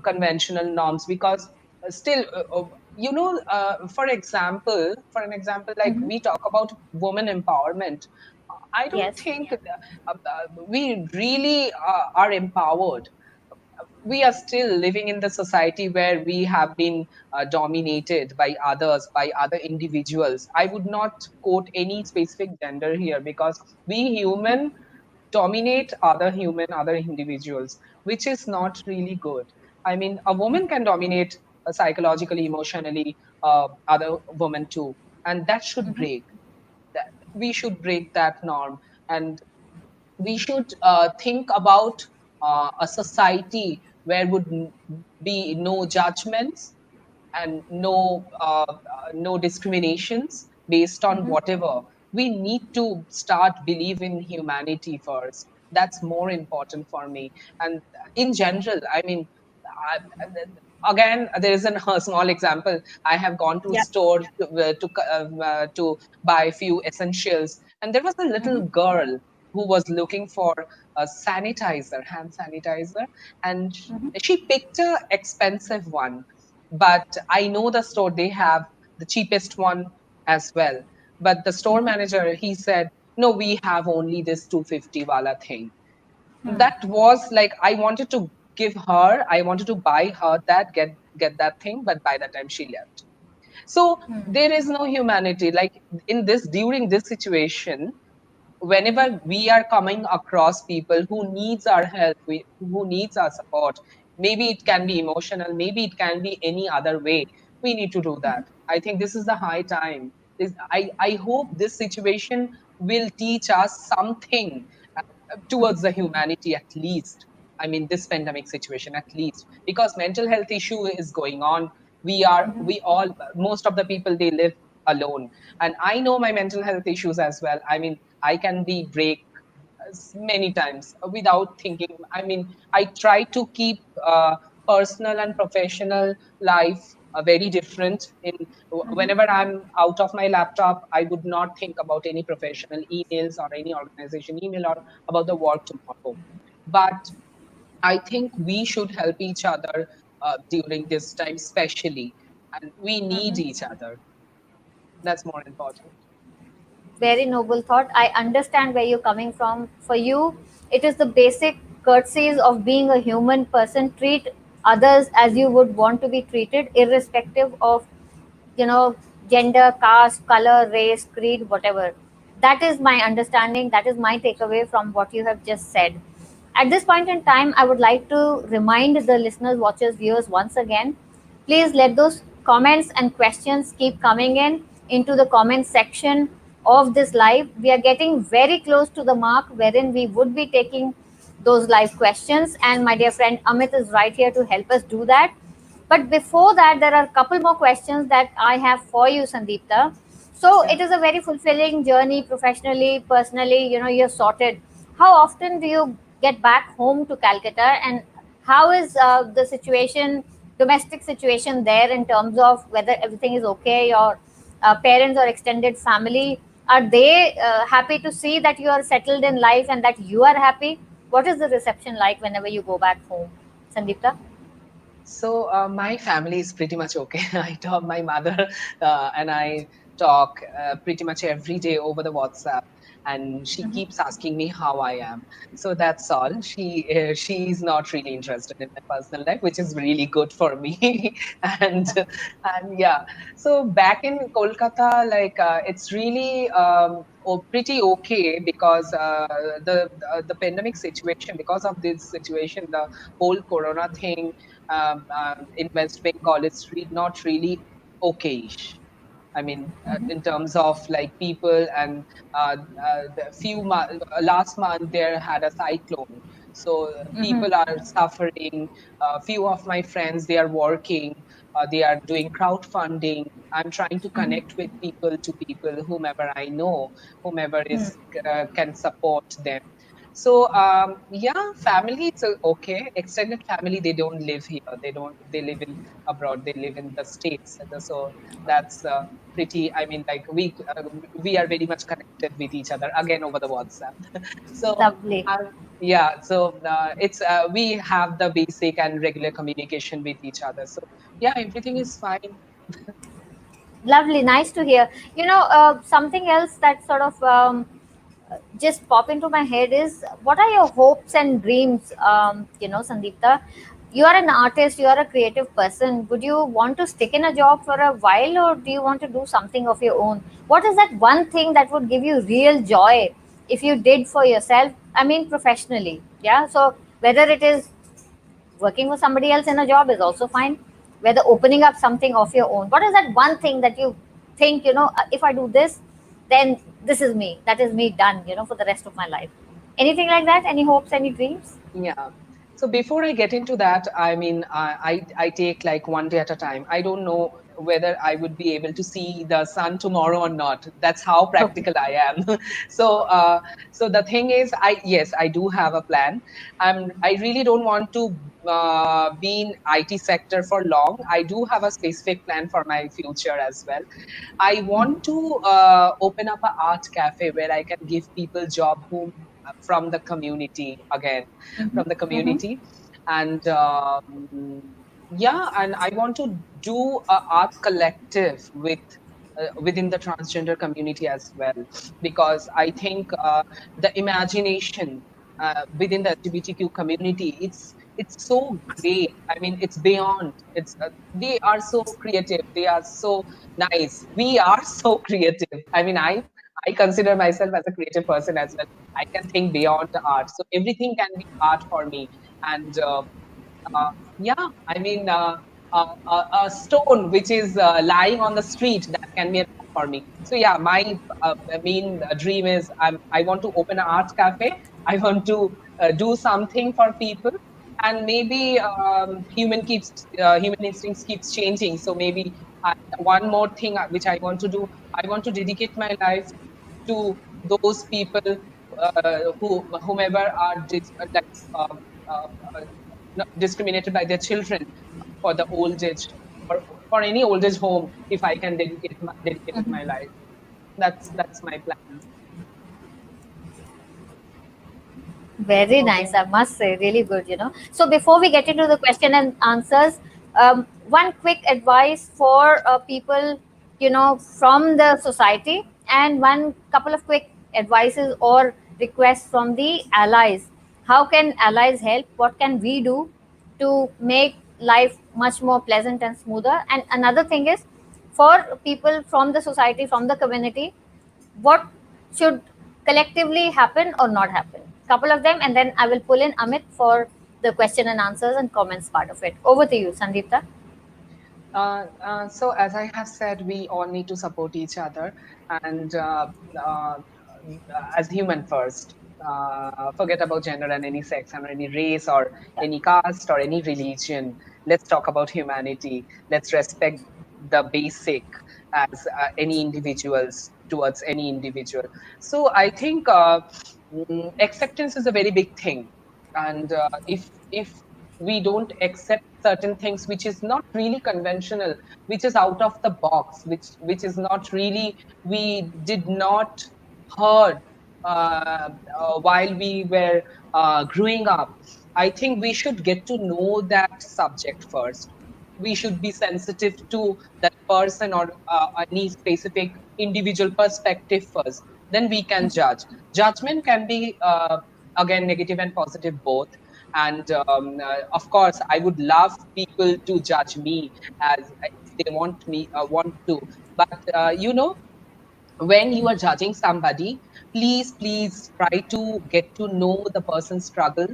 conventional norms, because still for an example, like Mm-hmm. we talk about woman empowerment. I don't Yes. think we really are empowered. We are still living in the society where we have been dominated by others, by other individuals. I would not quote any specific gender here, because we human dominate other individuals, which is not really good. I mean, a woman can dominate psychologically, emotionally, other women too, and that should Mm-hmm. break. That we should break that norm, and we should think about a society where would be no judgments and no discriminations based on Mm-hmm. whatever. We need to start believe in humanity first. That's more important for me. And in general, I mean, again, there is a small example. I have gone to Yeah. store to buy a few essentials, and there was a little Mm-hmm. girl who was looking for a sanitizer, hand sanitizer, and Mm-hmm. she picked a expensive one. But I know the store, they have the cheapest one as well. But the store Mm-hmm. manager, he said, no, we have only this 250 wala thing. Hmm. That was like, I wanted to buy her that, get that thing, but by the time she left. So Hmm. there is no humanity. Like in this, during this situation, Mm-hmm. whenever we are coming across people who needs our help, who needs our support, maybe it can be emotional, maybe it can be any other way, we need to do that. I think this is the high time. I hope this situation will teach us something towards the humanity, at least. I mean, this pandemic situation, at least, because mental health issue is going on. We all, most of the people, they live alone, and I know my mental health issues as well. I mean, I can be break many times without thinking. I mean, I try to keep personal and professional life very different. In whenever I'm out of my laptop, I would not think about any professional emails or any organization email or about the work tomorrow. But I think we should help each other during this time, especially, and we need Mm-hmm. each other. That's more important. Very noble thought. I understand where you're coming from. For you, it is the basic courtesies of being a human person. Treat others as you would want to be treated, irrespective of, you know, gender, caste, color, race, creed, whatever. That is my understanding. That is my takeaway from what you have just said. At this point in time, I would like to remind the listeners, watchers, viewers once again, please let those comments and questions keep coming in into the comment section of this live. We are getting very close to the mark wherein we would be taking those live questions, and my dear friend Amit is right here to help us do that. But before that, there are a couple more questions that I have for you, Sandeepta. So Yeah. it is a very fulfilling journey professionally, personally. You know, you're sorted. How often do you get back home to Calcutta, and how is the situation, domestic situation there in terms of whether everything is okay? Your parents or extended family, are they happy to see that you are settled in life and that you are happy? What is the reception like whenever you go back home, Sandeepta? So my family is pretty much okay. I talk my mother and I talk pretty much every day over the WhatsApp, and she keeps asking me how I am. So that's all. She's not really interested in my personal life, which is really good for me. and and yeah. So back in Kolkata, like it's really pretty okay, because the pandemic situation, because of this situation, the whole Corona thing in West Bengal is not really okayish. I mean, in terms of like people, and last month there had a cyclone, so Mm-hmm. people are suffering. Few of my friends, they are working, they are doing crowdfunding. I'm trying to connect with people, to people, whomever I know, whomever is can support them. So yeah, family it's okay. Extended family, they don't live here. They live in abroad. They live in the states. So that's pretty. I mean, like we are very much connected with each other again over the WhatsApp. So Lovely. yeah, so it's we have the basic and regular communication with each other. So yeah, everything is fine. Lovely, nice to hear. Something else that sort of just pop into my head is, what are your hopes and dreams? Sandeepta, you are an artist, you are a creative person. Would you want to stick in a job for a while, or do you want to do something of your own? What is that one thing that would give you real joy if you did for yourself? I mean, professionally. Yeah. So, whether it is working with somebody else in a job is also fine, whether opening up something of your own, what is that one thing that you think, if I do this, then this is me, that is me done, for the rest of my life? Anything like that? Any hopes, any dreams? Yeah. So before I get into that, I mean, I take like one day at a time. I don't know whether I would be able to see the sun tomorrow or not. That's how Okay. practical I am. So so the thing is, I do have a plan. I really don't want to be in IT sector for long. I do have a specific plan for my future as well. I want to open up an art cafe where I can give people job whom from the community again, Mm-hmm. from the Mm-hmm. community, and yeah, and I want to do a art collective with. Within the transgender community as well, because I think the imagination within the LGBTQ community, it's so great. I mean, it's beyond. It's they are so creative. They are so nice. We are so creative. I mean, I consider myself as a creative person as well. I can think beyond the art. So everything can be art for me. And yeah, I mean, a stone which is lying on the street, that can be an art for me. So yeah, my main dream is I want to open an art cafe. I want to do something for people, and maybe human instincts keeps changing. So maybe one more thing which I want to do, I want to dedicate my life to those people whomever are uh, uh, discriminated by their children for the old age, or for any old age home, if I can dedicate my life. That's my plan. Very nice, Okay. I must say, really good. So before we get into the question and answers, one quick advice for people, from the society, and one couple of quick advices or requests from the allies. How can allies help? What can we do to make life much more pleasant and smoother? And another thing is, for people from the society, from the community, what should collectively happen or not happen? Couple of them, and then I will pull in Amit for the question and answers and comments part of it. Over to you, Sandeepta. So as I have said, we all need to support each other, and uh, as human first. Forget about gender and any sex and any race or Yeah. any caste or any religion. Let's talk about humanity. Let's respect the basic as any individuals towards any individual. So I think acceptance is a very big thing, and if we don't accept certain things which is not really conventional, which is out of the box, which is not really, we did not heard while we were growing up. I think we should get to know that subject first. We should be sensitive to that person or any specific individual perspective first, then we can judge. Judgment can be again negative and positive both. And of course I would love people to judge me as if they want to. But when you are judging somebody, please try to get to know the person's struggle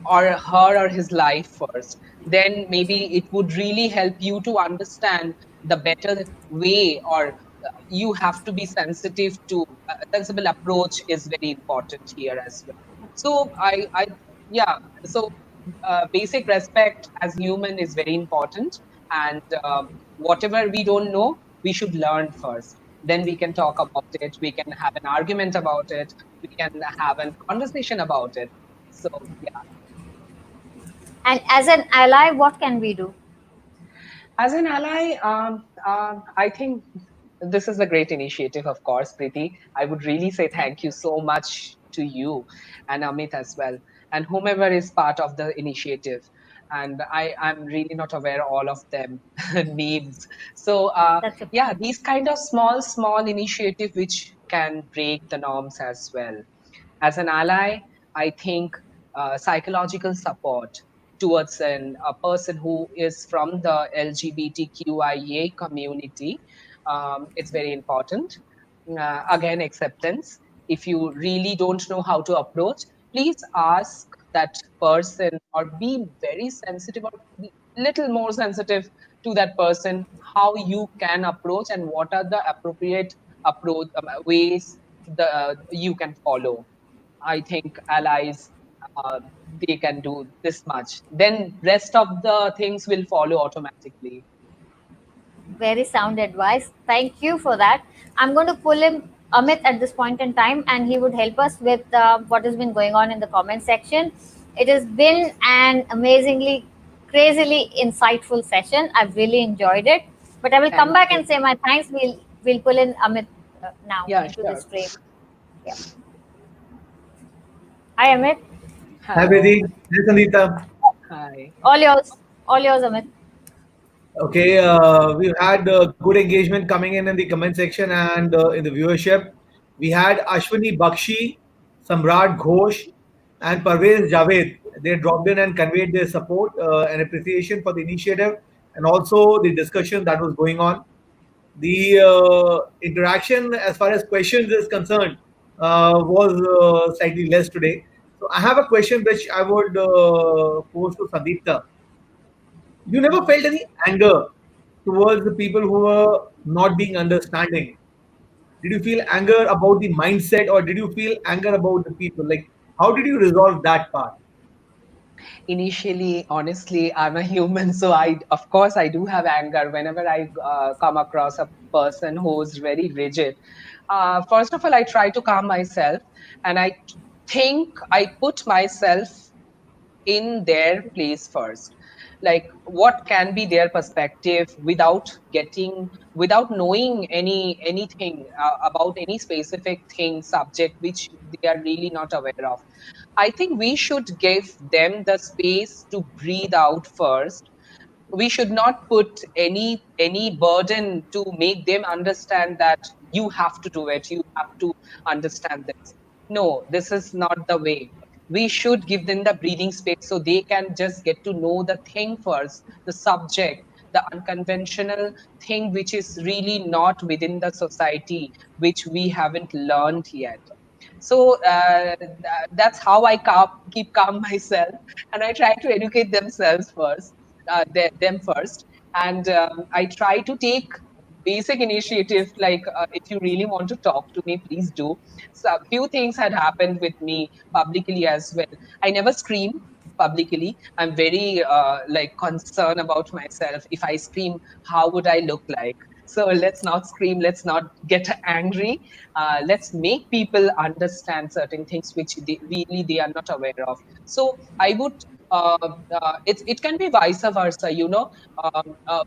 or her or his life first. Then maybe it would really help you to understand the better way, or you have to be sensitive to sensible approach is very important here as well. So I yeah, so basic respect as human is very important, and whatever we don't know, we should learn first. then we can talk about it, we can have an argument about it, we can have a conversation about it. So yeah. And as an ally, what can we do? As an ally, I think this is a great initiative, of course, Preeti. I would really say Thank thank you you. so much to you and Amit as well, and whomever is part of the initiative. And I'm really not aware all of them names. So That's okay. yeah, these kind of small initiative which can break the norms as well. As an ally, I think psychological support towards a person who is from the LGBTQIA community, it's very important. Again, acceptance. If you really don't know how to approach, please ask that person, or be very sensitive, or be little more sensitive to that person, how you can approach and what are the appropriate approach ways you can follow. I think allies, they can do this much. Then rest of the things will follow automatically. Very sound advice. Thank you for that. I'm going to pull in Amit at this point in time, and he would help us with what has been going on in the comment section. It has been an amazingly, crazily insightful session. I've really enjoyed it. But I will come Thank back you. and say my thanks. We'll pull in Amit now Yeah, into this sure. frame. Yeah. Hi, Amit. Hi, Vedi. Hello. Hi, Sandeepta. Hi. All yours. All yours, Amit. Okay, we've had good engagement coming in the comment section and in the viewership. We had Ashwini Bakshi, Samrat Ghosh, and Parvez Javed. They dropped in and conveyed their support and appreciation for the initiative and also the discussion that was going on. The interaction as far as questions is concerned was slightly less today. So I have a question which I would pose to Sandeepta. You never felt any anger towards the people who were not being understanding. Did you feel anger about the mindset or did you feel anger about the people? Like, how did you resolve that part? Initially, honestly, I'm a human, so of course, I do have anger whenever I come across a person who's very rigid. First of all, I try to calm myself, and I think I put myself in their place first, like what can be their perspective, without knowing anything about any specific thing subject which they are really not aware of. I think we should give them the space to breathe out first. We should not put any burden to make them understand that you have to do it, you have to understand this. No, this is not the way. We should give them the breathing space so they can just get to know the thing first, the subject, the unconventional thing which is really not within the society, which we haven't learned yet. So that's how I keep calm myself, and I try to educate themselves first, them first, and I try to take basic initiative, like if you really want to talk to me, please do. So a few things had happened with me publicly as well. I never scream publicly. I'm very like concerned about myself. If I scream, how would I look like? So let's not scream, let's not get angry. Let's make people understand certain things which they are not aware of. So I would it can be vice versa, you know.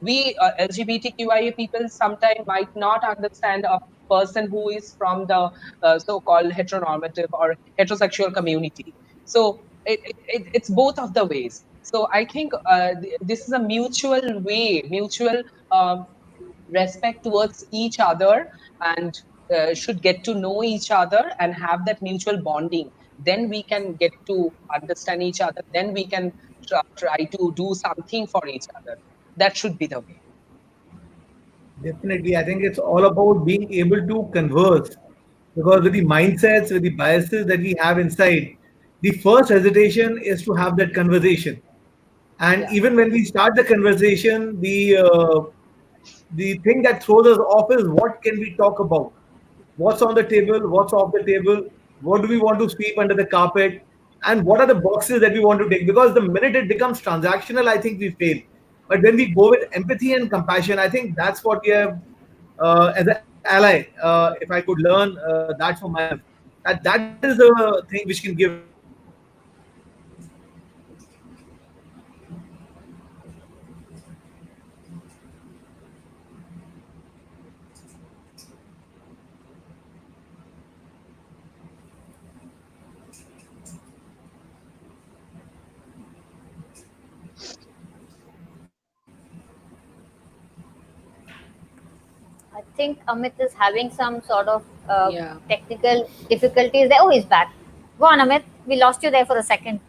We LGBTQIA people sometimes might not understand a person who is from the so-called heteronormative or heterosexual community. So it's both of the ways. So I think this is a mutual way, mutual um, respect towards each other, and should get to know each other and have that mutual bonding. Then we can get to understand each other. Then we can try to do something for each other. That should be the way. Definitely, I think it's all about being able to converse because with the mindsets, with the biases that we have inside, the first hesitation is to have that conversation. And Yeah. even when we start the conversation, the thing that throws us off is what can we talk about? What's on the table? What's off the table? What do we want to sweep under the carpet? And what are the boxes that we want to take? Because the minute it becomes transactional, I think we fail. But when we go with empathy and compassion, I think that's what we have as an ally ally. If I could learn that for myself, that is the thing which can give me the confidence to work in the organization. I think Amit is having some sort of Yeah. technical difficulties there. Oh, he's back. Go on, Amit. We lost you there for a second.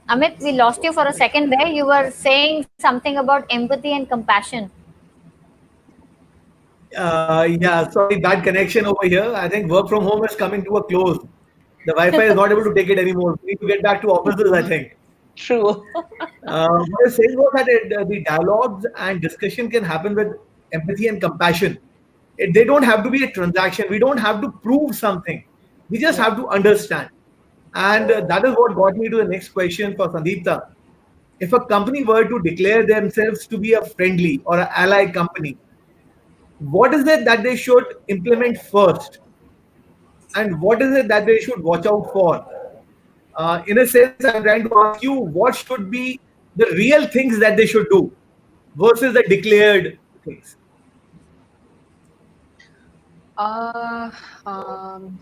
Amit, we lost you for a second there. You were saying something about empathy and compassion. Yeah, sorry, bad connection over here. I think work from home is coming to a close. The Wi-Fi is not able to take it anymore. We need to get back to offices, I think. True. What I was saying was that the dialogues and discussion can happen with empathy and compassion. They don't have to be a transaction. We don't have to prove something. We just Yeah. have to understand. And that is what got me to the next question for Sandeepta. If a company were to declare themselves to be a friendly or an ally company, what is it that they should implement first? And what is it that they should watch out for? In a sense, I'm trying to ask you what should be the real things that they should do versus the declared things. Uh,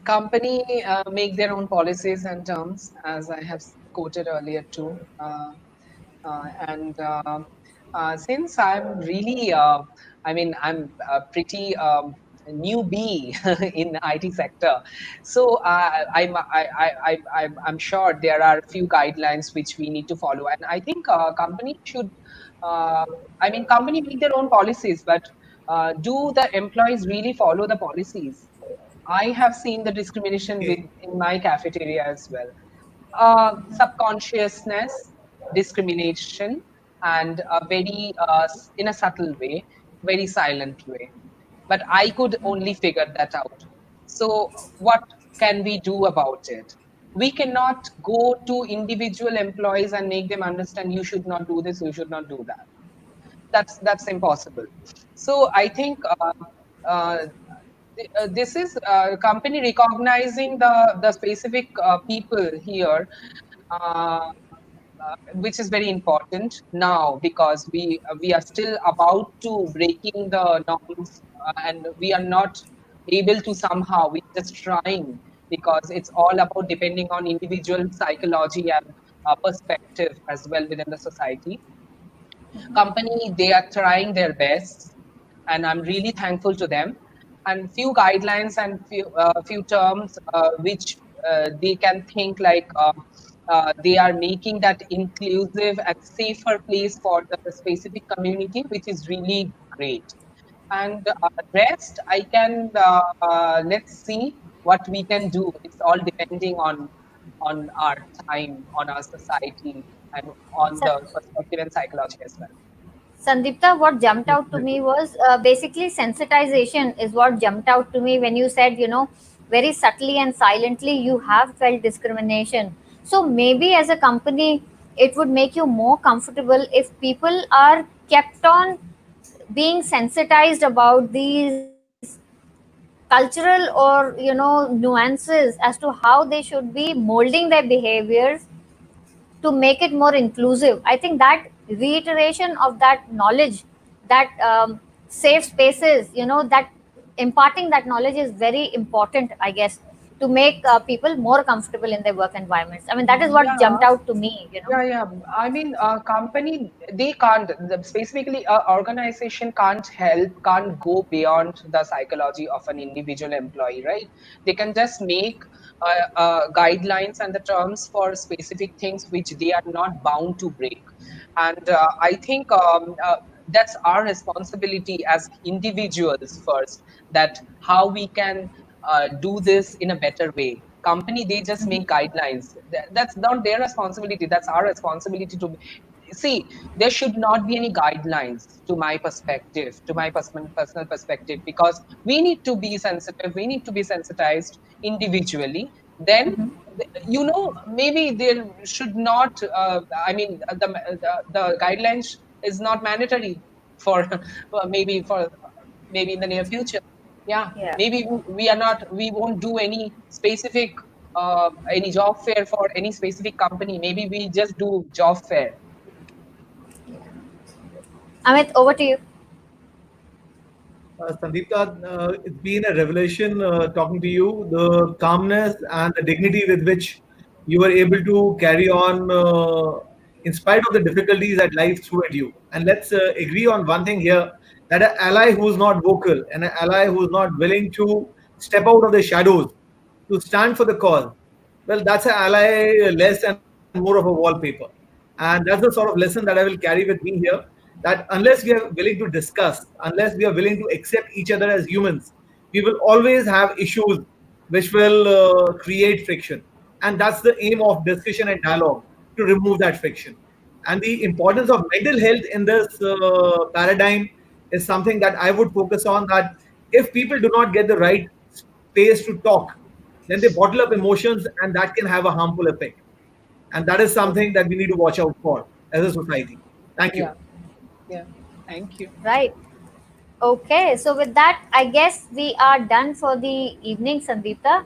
Company make their own policies and terms, as I have quoted earlier too. And Since I'm really, I'm a pretty newbie in IT sector, so I'm sure there are a few guidelines which we need to follow, and I think company should, uh, company make their own policies, but do the employees really follow the policies? I have seen the discrimination Okay. in my cafeteria as well. Subconsciousness, discrimination, and a very in a subtle way, very silent way. But I could only figure that out. So, what can we do about it? We cannot go to individual employees and make them understand you should not do this, you should not do that. That's impossible. So I think uh, this is company recognizing the specific people here, uh, which is very important now because we are still about to breaking the norms, and we are not able to somehow, we're just trying because it's all about depending on individual psychology and perspective as well within the society. Company, they are trying their best, and I'm really thankful to them. And few guidelines and few terms which they can think like they are making that inclusive and safer place for the specific community, which is really great. And rest, I can let's see what we can do. It's all depending on our time, on our society, and on Sa- the perspective and psychology as well. Sandeepta, what jumped out to me Definitely. was basically sensitization is what jumped out to me when you said, very subtly and silently you have felt discrimination. So maybe as a company, it would make you more comfortable if people are kept on being sensitized about these cultural or nuances as to how they should be molding their behaviors to make it more inclusive. I think that reiteration of that knowledge, that safe spaces, that imparting that knowledge is very important, I guess, to make people more comfortable in their work environments. I mean, that is what Yeah, jumped out to me. yeah. Company, they can't, specifically, organization can't help, can't go beyond the psychology of an individual employee, right? They can just make guidelines and the terms for specific things which they are not bound to break. And I think that's our responsibility as individuals first, that how we can do this in a better way. Company, they just make guidelines. That's not their responsibility, that's our responsibility to see. There should not be any guidelines, to my perspective, to my personal perspective, because we need to be sensitive, we need to be sensitized individually. Then, maybe there should not the guidelines is not mandatory. for well, maybe in the near future. Yeah, Yeah. maybe we are not, we won't do any job fair for any specific company. Maybe we just do job fair. Amit, over to you. Sandeepta, it's been a revelation talking to you. The calmness and the dignity with which you were able to carry on in spite of the difficulties that life threw at you. And let's agree on one thing here, that an ally who's not vocal and an ally who's not willing to step out of the shadows to stand for the cause, well, that's an ally less and more of a wallpaper. And that's the sort of lesson that I will carry with me here, that unless we are willing to discuss, unless we are willing to accept each other as humans, we will always have issues which will create friction. And that's the aim of discussion and dialogue, to remove that friction. And the importance of mental health in this paradigm is something that I would focus on, that if people do not get the right space to talk, then they bottle up emotions and that can have a harmful effect. And that is So, something that we need to watch out for as a society. Thank you. yeah, yeah. Thank you. Right. Okay, so with that, I guess we are done for the evening, Sandeepta.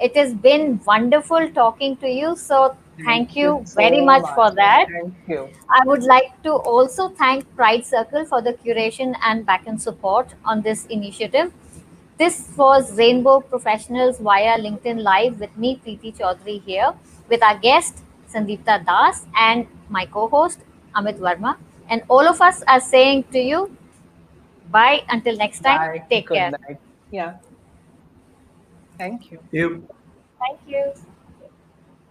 It has been wonderful talking to you. So Thank thank you you very so much much. for that. Thank you. I would like to also thank Pride Circle for the curation and back and support on this initiative. This was Rainbow Professionals via LinkedIn Live with me, Preeti Chaudhary, here with our guest, Sandeepta Das, and my co host, Amit Verma. And all of us are saying to you, bye until next time. Bye. Take Good care. night. Yeah. Thank you. You. Thank you.